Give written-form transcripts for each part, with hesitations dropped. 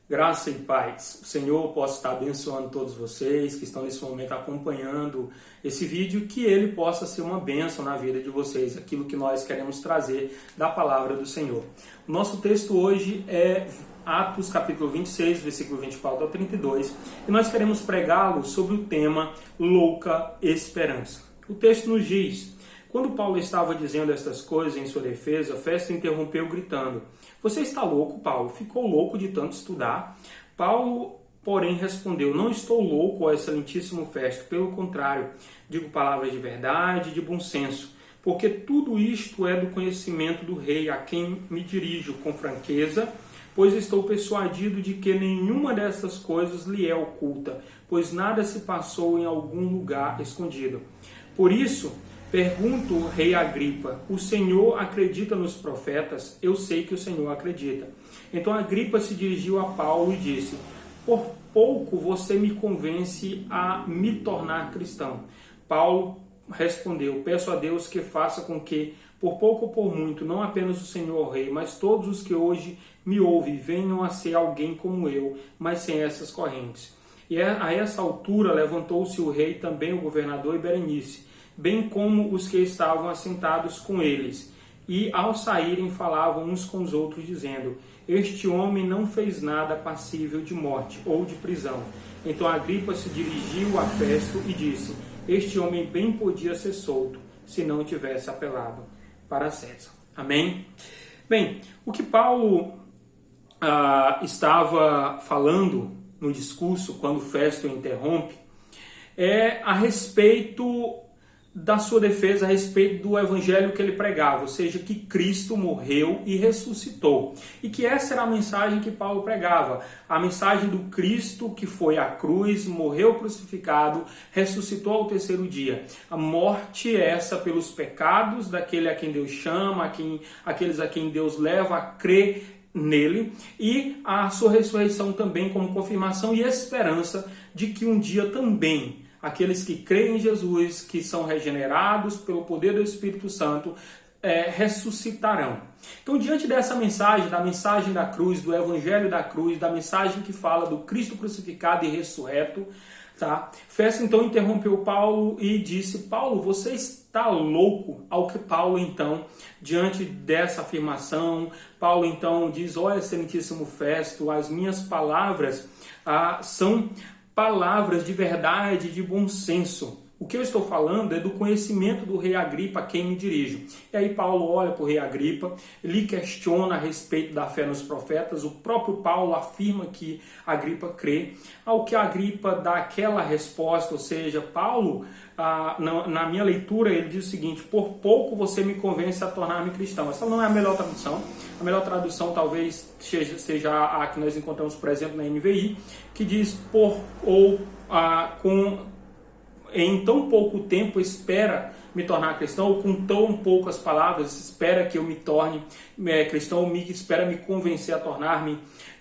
Graça e paz. O Senhor possa estar abençoando todos vocês que estão nesse momento acompanhando esse vídeo, que ele possa ser uma bênção na vida de vocês, aquilo que nós queremos trazer da palavra do Senhor. O nosso texto hoje é Atos capítulo 26, versículo 24 ao 32, e nós queremos pregá-lo sobre o tema Louca Esperança. O texto nos diz: quando Paulo estava dizendo estas coisas em sua defesa, Festo interrompeu gritando: "Você está louco, Paulo? Ficou louco de tanto estudar?" Paulo, porém, respondeu: "Não estou louco, ó excelentíssimo Festo. Pelo contrário, digo palavras de verdade e de bom senso, porque tudo isto é do conhecimento do rei, a quem me dirijo com franqueza, pois estou persuadido de que nenhuma dessas coisas lhe é oculta, pois nada se passou em algum lugar escondido. Por isso, pergunto, rei Agripa, o Senhor acredita nos profetas? Eu sei que o Senhor acredita." Então Agripa se dirigiu a Paulo e disse: "Por pouco você me convence a me tornar cristão." Paulo respondeu: "Peço a Deus que faça com que, por pouco ou por muito, não apenas o Senhor rei, mas todos os que hoje me ouvem venham a ser alguém como eu, mas sem essas correntes." E a essa altura levantou-se o rei, também o governador e Berenice, bem como os que estavam assentados com eles. E ao saírem falavam uns com os outros, dizendo: "Este homem não fez nada passível de morte ou de prisão." Então Agripa se dirigiu a Festo e disse: "Este homem bem podia ser solto, se não tivesse apelado para César." Amém? Bem, o que Paulo estava falando no discurso, quando Festo interrompe, é a respeito da sua defesa, a respeito do evangelho que ele pregava, ou seja, que Cristo morreu e ressuscitou. E que essa era a mensagem que Paulo pregava, a mensagem do Cristo que foi à cruz, morreu crucificado, ressuscitou ao terceiro dia. A morte é essa pelos pecados daquele a quem Deus chama, aqueles a quem Deus leva a crer nele, e a sua ressurreição também como confirmação e esperança de que um dia também aqueles que creem em Jesus, que são regenerados pelo poder do Espírito Santo, ressuscitarão. Então, diante dessa mensagem, da mensagem da cruz, do evangelho da cruz, da mensagem que fala do Cristo crucificado e ressurreto, tá? Festo então interrompeu Paulo e disse: "Paulo, você está louco?" Ao que Paulo então, diante dessa afirmação, Paulo então diz: "Ó excelentíssimo Festo, as minhas palavras são palavras de verdade, de bom senso. O que eu estou falando é do conhecimento do rei Agripa, a quem me dirijo." E aí Paulo olha para o rei Agripa, lhe questiona a respeito da fé nos profetas. O próprio Paulo afirma que Agripa crê. Ao que Agripa dá aquela resposta, ou seja, Paulo, na minha leitura, ele diz o seguinte: "Por pouco você me convence a tornar-me cristão." Essa não é a melhor tradução. A melhor tradução talvez seja a que nós encontramos, por exemplo, na NVI, que diz: "Em tão pouco tempo espera me tornar cristão", ou com tão poucas palavras espera que eu me torne cristão, ou espera me convencer a tornar-me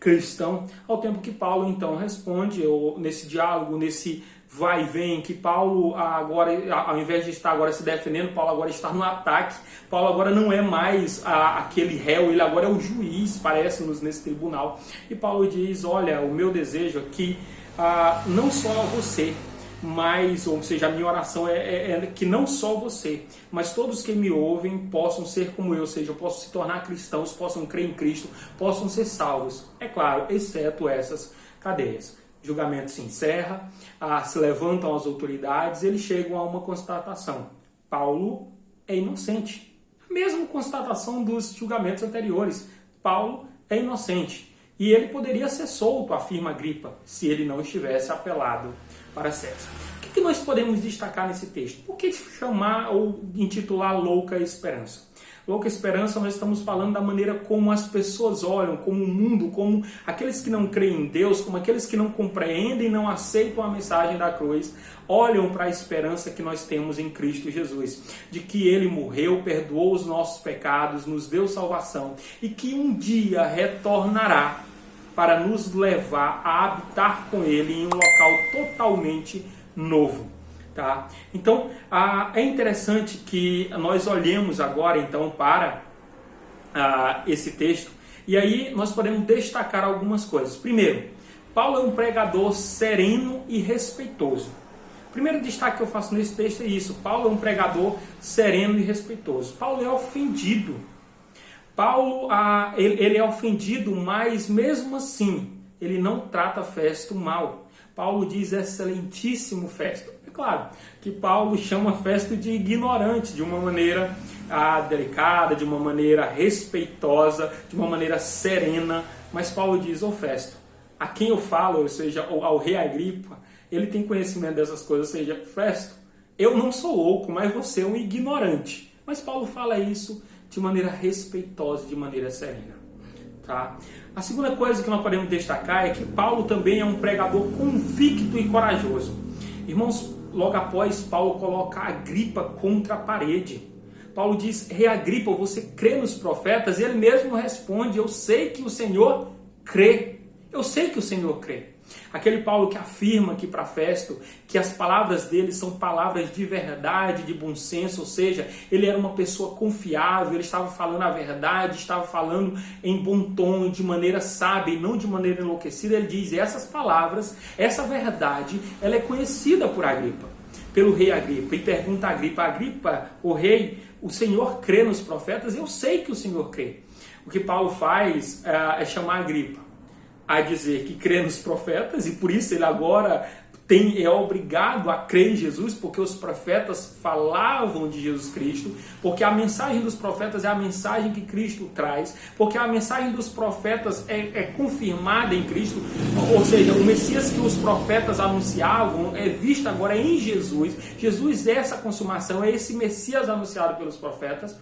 cristão. Ao tempo que Paulo então responde, ou nesse diálogo, nesse vai e vem, que Paulo agora, ao invés de estar agora se defendendo, Paulo agora está no ataque. Paulo agora não é mais aquele réu, ele agora é o juiz, parece-nos, nesse tribunal. E Paulo diz: "Olha, o meu desejo aqui, não só você, mas, ou seja, a minha oração é que não só você, mas todos que me ouvem possam ser como eu, ou seja, possam se tornar cristãos, possam crer em Cristo, possam ser salvos. É claro, exceto essas cadeias." O julgamento se encerra, se levantam as autoridades, eles chegam a uma constatação: Paulo é inocente. A mesma constatação dos julgamentos anteriores: Paulo é inocente. E ele poderia ser solto, afirma Agripa, se ele não estivesse apelado para César. O que nós podemos destacar nesse texto? Por que chamar ou intitular Louca Esperança? Louca Esperança, nós estamos falando da maneira como as pessoas olham, como o mundo, como aqueles que não creem em Deus, como aqueles que não compreendem, não aceitam a mensagem da cruz, olham para a esperança que nós temos em Cristo Jesus, de que Ele morreu, perdoou os nossos pecados, nos deu salvação e que um dia retornará para nos levar a habitar com Ele em um local totalmente novo. Tá? Então, é interessante que nós olhemos agora então para esse texto E aí nós podemos destacar algumas coisas. Primeiro, Paulo é um pregador sereno e respeitoso. O primeiro destaque que eu faço nesse texto é isso. Paulo é um pregador sereno e respeitoso. Paulo é ofendido. Paulo, ele é ofendido, mas mesmo assim, ele não trata Festo mal. Paulo diz excelentíssimo Festo. É claro que Paulo chama Festo de ignorante, de uma maneira delicada, de uma maneira respeitosa, de uma maneira serena. Mas Paulo diz, Festo, a quem eu falo, ou seja, ao rei Agripa, ele tem conhecimento dessas coisas, ou seja, Festo, eu não sou louco, mas você é um ignorante. Mas Paulo fala isso de maneira respeitosa, de maneira serena. Tá? A segunda coisa que nós podemos destacar é que Paulo também é um pregador convicto e corajoso. Irmãos, logo após, Paulo coloca Agripa contra a parede. Paulo diz, rei Agripa, você crê nos profetas? E ele mesmo responde, eu sei que o Senhor crê. Eu sei que o Senhor crê. Aquele Paulo que afirma aqui para Festo que as palavras dele são palavras de verdade, de bom senso, ou seja, ele era uma pessoa confiável, ele estava falando a verdade, estava falando em bom tom, de maneira sábia e não de maneira enlouquecida. Ele diz, essas palavras, essa verdade, ela é conhecida por Agripa, pelo rei Agripa, e pergunta a Agripa, o rei, o Senhor crê nos profetas? Eu sei que o Senhor crê. O que Paulo faz é chamar Agripa a dizer que crê nos profetas, e por isso ele agora é obrigado a crer em Jesus, porque os profetas falavam de Jesus Cristo, porque a mensagem dos profetas é a mensagem que Cristo traz, porque a mensagem dos profetas é confirmada em Cristo, ou seja, o Messias que os profetas anunciavam é visto agora em Jesus. Jesus é essa consumação, é esse Messias anunciado pelos profetas.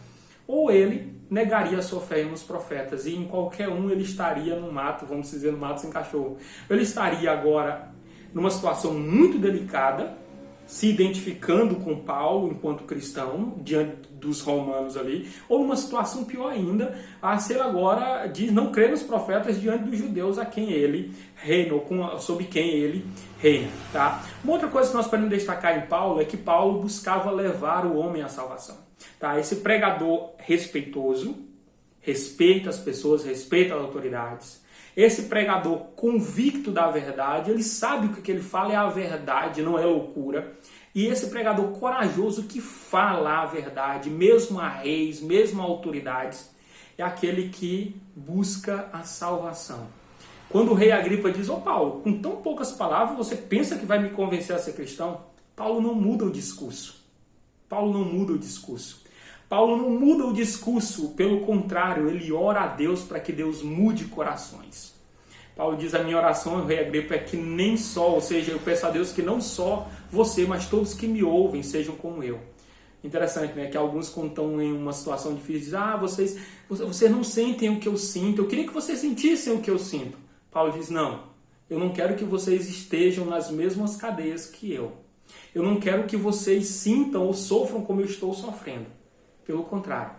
Ou ele negaria a sua fé nos profetas, e em qualquer um ele estaria no mato, vamos dizer, no mato sem cachorro. Ele estaria agora numa situação muito delicada, se identificando com Paulo enquanto cristão, diante dos romanos ali, ou numa situação pior ainda, a ser agora, diz, não crer nos profetas diante dos judeus a quem ele reina, ou sobre quem ele reina. Tá? Uma outra coisa que nós podemos destacar em Paulo é que Paulo buscava levar o homem à salvação. Tá? Esse pregador respeitoso, respeita as pessoas, respeita as autoridades. Esse pregador convicto da verdade, ele sabe que o que ele fala é a verdade, não é loucura. E esse pregador corajoso que fala a verdade, mesmo a reis, mesmo a autoridades, é aquele que busca a salvação. Quando o rei Agripa diz, Paulo, com tão poucas palavras você pensa que vai me convencer a ser cristão? Paulo não muda o discurso. Paulo não muda o discurso. Paulo não muda o discurso, pelo contrário, ele ora a Deus para que Deus mude corações. Paulo diz, a minha oração, rei Agripa, é que nem só, ou seja, eu peço a Deus que não só você, mas todos que me ouvem sejam como eu. Interessante, né? Que alguns, quando estão em uma situação difícil, dizem, vocês não sentem o que eu sinto, eu queria que vocês sentissem o que eu sinto. Paulo diz, não, eu não quero que vocês estejam nas mesmas cadeias que eu. Eu não quero que vocês sintam ou sofram como eu estou sofrendo. Pelo contrário,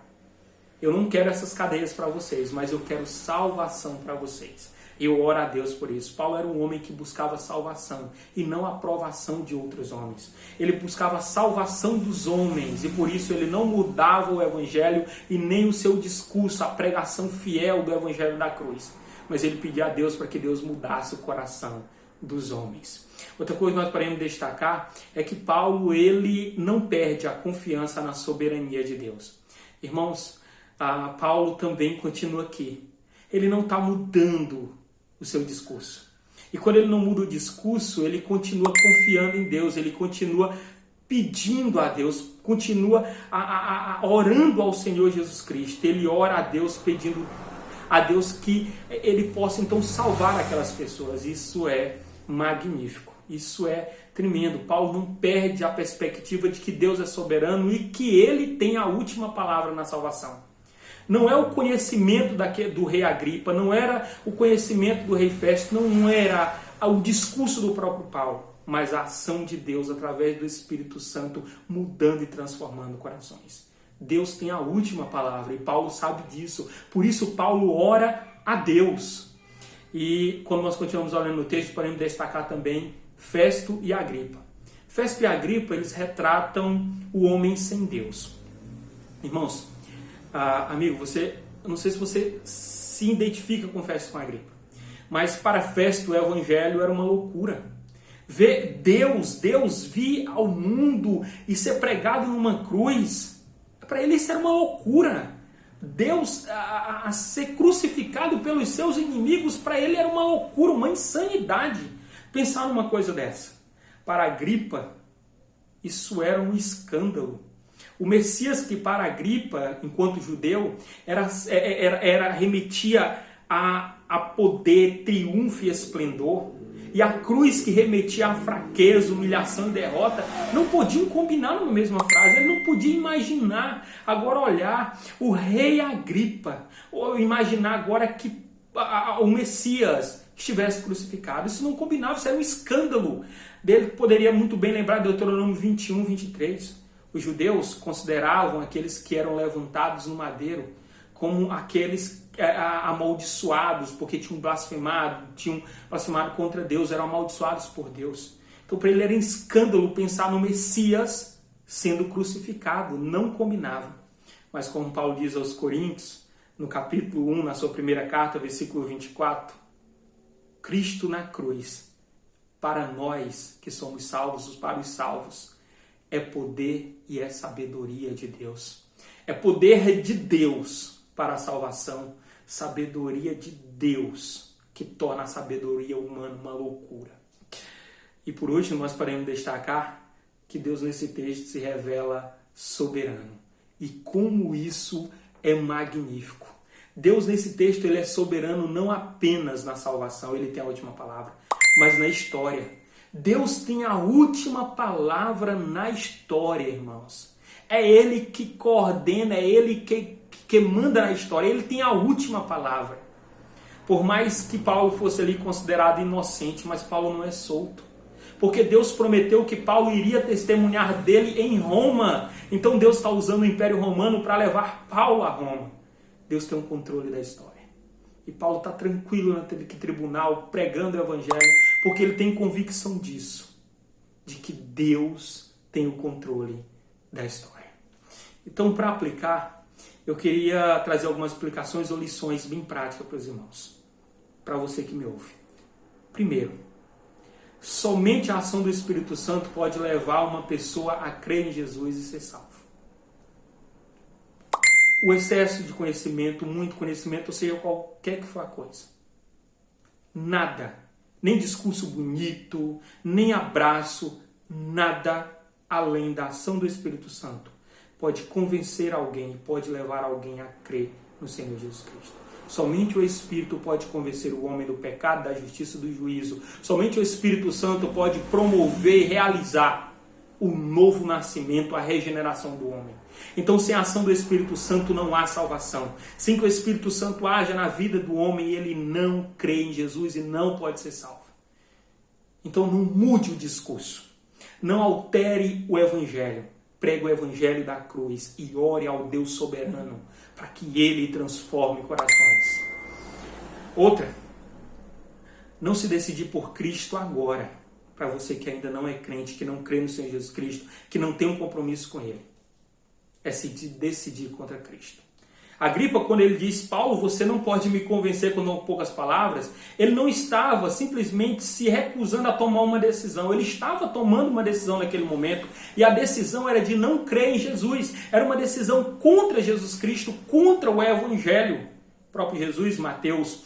eu não quero essas cadeias para vocês, mas eu quero salvação para vocês. Eu oro a Deus por isso. Paulo era um homem que buscava salvação e não a aprovação de outros homens. Ele buscava a salvação dos homens e por isso ele não mudava o evangelho e nem o seu discurso, a pregação fiel do evangelho da cruz. Mas ele pedia a Deus para que Deus mudasse o coração dos homens. Outra coisa que nós podemos destacar é que Paulo, ele não perde a confiança na soberania de Deus. Irmãos, Paulo também continua aqui. Ele não está mudando o seu discurso. E quando ele não muda o discurso, ele continua confiando em Deus, ele continua pedindo a Deus, continua orando ao Senhor Jesus Cristo. Ele ora a Deus pedindo a Deus que ele possa então salvar aquelas pessoas. Isso é magnífico, isso é tremendo. Paulo não perde a perspectiva de que Deus é soberano e que ele tem a última palavra na salvação. Não é o conhecimento do rei Agripa, não era o conhecimento do rei Festo, não era o discurso do próprio Paulo, mas a ação de Deus através do Espírito Santo mudando e transformando corações. Deus tem a última palavra e Paulo sabe disso. Por isso Paulo ora a Deus. E quando nós continuamos olhando no texto, podemos destacar também Festo e Agripa. Festo e Agripa, eles retratam o homem sem Deus. Irmãos, amigo, não sei se você se identifica com Festo com Agripa. Mas para Festo o evangelho era uma loucura. Ver Deus vir ao mundo e ser pregado numa cruz, para ele isso era uma loucura. Deus a ser crucificado pelos seus inimigos, para ele era uma loucura, uma insanidade pensar numa coisa dessa. Para Agripa, isso era um escândalo. O Messias que para Agripa, enquanto judeu, remetia a poder, triunfo e esplendor. E a cruz que remetia a fraqueza, humilhação e derrota, não podiam combinar numa mesma frase. Ele não podia imaginar agora olhar o rei Agripa, ou imaginar agora que o Messias estivesse crucificado. Isso não combinava, isso era um escândalo. Dele poderia muito bem lembrar de Deuteronômio 21, 23. Os judeus consideravam aqueles que eram levantados no madeiro como aqueles amaldiçoados, porque tinham blasfemado contra Deus, eram amaldiçoados por Deus. Então para ele era um escândalo pensar no Messias sendo crucificado, não combinava. Mas como Paulo diz aos Coríntios, no capítulo 1, na sua primeira carta, versículo 24, Cristo na cruz, para nós que somos salvos, para os salvos, é poder e é sabedoria de Deus. É poder de Deus para a salvação, sabedoria de Deus que torna a sabedoria humana uma loucura. E por último, nós podemos destacar que Deus nesse texto se revela soberano. E como isso é magnífico. Deus nesse texto ele é soberano não apenas na salvação, ele tem a última palavra, mas na história. Deus tem a última palavra na história, irmãos. É Ele que coordena, é Ele que manda na história. Ele tem a última palavra. Por mais que Paulo fosse ali considerado inocente, mas Paulo não é solto. Porque Deus prometeu que Paulo iria testemunhar dele em Roma. Então Deus está usando o Império Romano para levar Paulo a Roma. Deus tem um controle da história. E Paulo está tranquilo naquele tribunal, pregando o Evangelho, porque ele tem convicção disso. De que Deus tem o controle da história. Então, para aplicar, eu queria trazer algumas explicações ou lições bem práticas para os irmãos. Para você que me ouve. Primeiro, somente a ação do Espírito Santo pode levar uma pessoa a crer em Jesus e ser salvo. O excesso de conhecimento, muito conhecimento, ou seja, qualquer que for a coisa. Nada, nem discurso bonito, nem abraço, nada além da ação do Espírito Santo pode convencer alguém, pode levar alguém a crer no Senhor Jesus Cristo. Somente o Espírito pode convencer o homem do pecado, da justiça e do juízo. Somente o Espírito Santo pode promover e realizar o novo nascimento, a regeneração do homem. Então, sem a ação do Espírito Santo não há salvação. Sem que o Espírito Santo haja na vida do homem, ele não crê em Jesus e não pode ser salvo. Então, não mude o discurso. Não altere o Evangelho. Pregue o Evangelho da cruz e ore ao Deus soberano para que Ele transforme corações. Outra, não se decidir por Cristo agora, para você que ainda não é crente, que não crê no Senhor Jesus Cristo, que não tem um compromisso com Ele. É se decidir contra Cristo. Agripa, quando ele diz, Paulo, você não pode me convencer com poucas palavras, ele não estava simplesmente se recusando a tomar uma decisão. Ele estava tomando uma decisão naquele momento, e a decisão era de não crer em Jesus. Era uma decisão contra Jesus Cristo, contra o Evangelho. O próprio Jesus, Mateus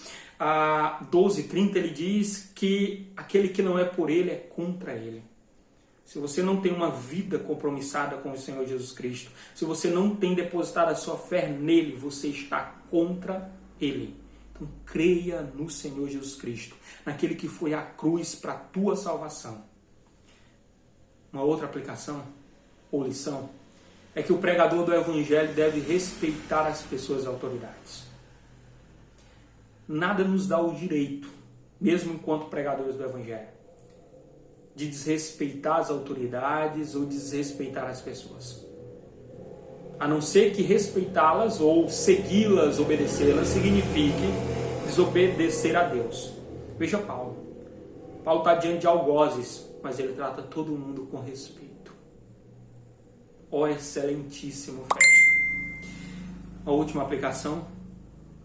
12:30, ele diz que aquele que não é por ele é contra ele. Se você não tem uma vida compromissada com o Senhor Jesus Cristo, se você não tem depositado a sua fé nele, você está contra ele. Então creia no Senhor Jesus Cristo, naquele que foi à cruz para a tua salvação. Uma outra aplicação ou lição é que o pregador do Evangelho deve respeitar as pessoas e autoridades. Nada nos dá o direito, mesmo enquanto pregadores do Evangelho, de desrespeitar as autoridades ou desrespeitar as pessoas. A não ser que respeitá-las ou segui-las, obedecê-las, signifique desobedecer a Deus. Veja Paulo. Paulo está diante de algozes, mas ele trata todo mundo com respeito. Ó excelentíssimo Festo. A última aplicação,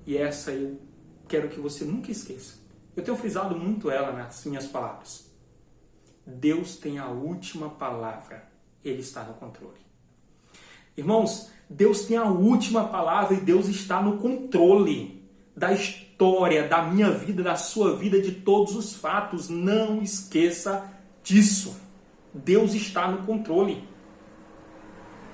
e essa eu quero que você nunca esqueça. Eu tenho frisado muito ela nas minhas palavras. Deus tem a última palavra. Ele está no controle. Irmãos, Deus tem a última palavra e Deus está no controle da história, da minha vida, da sua vida, de todos os fatos. Não esqueça disso. Deus está no controle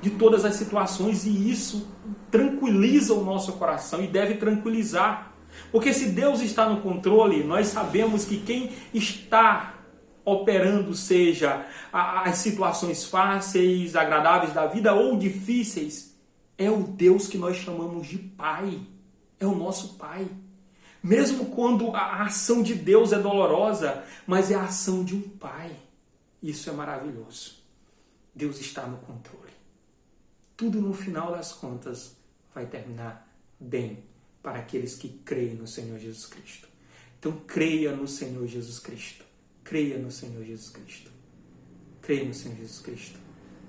de todas as situações e isso tranquiliza o nosso coração e deve tranquilizar. Porque se Deus está no controle, nós sabemos que quem está operando, seja as situações fáceis, agradáveis da vida ou difíceis, é o Deus que nós chamamos de Pai. É o nosso Pai. Mesmo quando a ação de Deus é dolorosa, mas é a ação de um Pai. Isso é maravilhoso. Deus está no controle. Tudo no final das contas vai terminar bem para aqueles que creem no Senhor Jesus Cristo. Então creia no Senhor Jesus Cristo. Creia no Senhor Jesus Cristo. Creia no Senhor Jesus Cristo.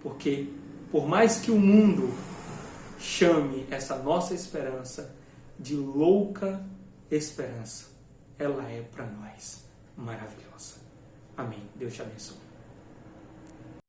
Porque por mais que o mundo chame essa nossa esperança de louca esperança, ela é para nós maravilhosa. Amém. Deus te abençoe.